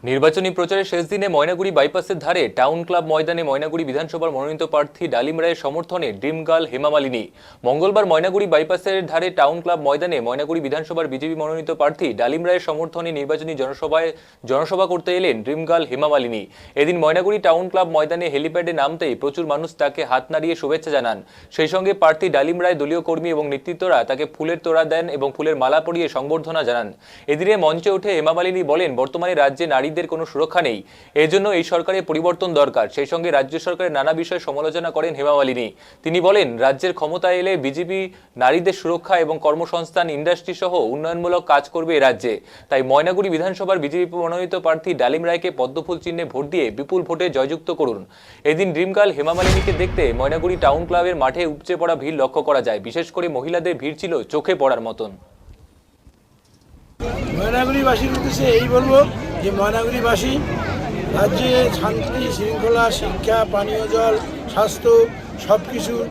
নির্বাচনী প্রচারের শেষ দিনে ময়নাগুড়ি বাইপাসের ধারে টাউন ক্লাব ময়দানে ময়নাগুড়ি বিধানসভার মনোনীত প্রার্থী ডালিম রায়ের সমর্থনে ড্রিম গার্ল হেমা মালিনী। মঙ্গলবার ময়নাগুড়ি বাইপাসের ধারে টাউন ক্লাব ময়দানে ময়নাগুড়ি বিধানসভার বিজেপি মনোনীত প্রার্থী ডালিম রায়ের সমর্থনে নির্বাচনী জনসভা করতে এলেন ড্রিম গার্ল হেমা মালিনী। এদিন ময়নাগুড়ি টাউন ক্লাব ময়দানে হেলিপ্যাডে নামতেই প্রচুর মানুষ তাকে হাত নাড়িয়ে শুভেচ্ছা জানান। সেই সঙ্গে প্রার্থী ডালিম রায় দলীয় কর্মী এবং নেতৃত্বরা তাকে ফুলের তোড়া দেন এবং ফুলের মালা পরিয়ে সংবর্ধনা জানান। এদিনে মঞ্চে উঠে হেমা মালিনী বলেন, বর্তমানে রাজ্যে নারীদের কোনো সুরক্ষা নেই, এজন্য এই সরকারের পরিবর্তন দরকার। সেই সঙ্গে রাজ্য সরকারের নানা বিষয়ে সমালোচনা করেন হেমা মালিনী। তিনি বলেন, রাজ্যের ক্ষমতায় এলে বিজেপি নারীদের সুরক্ষা এবং কর্মসংস্থান, ইন্ডাস্ট্রি সহ উন্নয়নমূলক কাজ করবে এ রাজ্যে। তাই ময়নাগুড়ি বিধানসভার বিজেপি মনোনীত প্রার্থী ডালিম রায়কে পদ্মফুল চিহ্নে ভোট দিয়ে বিপুল ভোটে জয়যুক্ত করুন। এদিন ড্রিম গার্ল হেমা মালিনীকে দেখতে ময়নাগুড়ি টাউন ক্লাবের মাঠে উপচে পড়া ভিড় লক্ষ্য করা যায়। বিশেষ করে মহিলাদের ভিড় ছিল চোখে পড়ার মতন। ময়নাগুড়িবাসীর উদ্দেশ্যে এই বলবো যে ময়নাগুড়িবাসী রাজ্যে শান্তি শৃঙ্খলা, শিক্ষা, পানীয় জল, স্বাস্থ্য সব কিছুর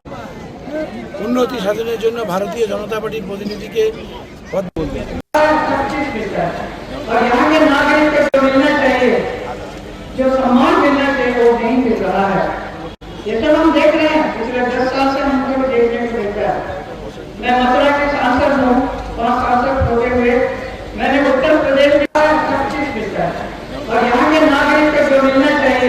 উন্নতি সাধনের জন্য ভারতীয় জনতা পার্টির প্রতিনিধিকে পদ বলবেন। मैं मथुरा के सांसद हूँ।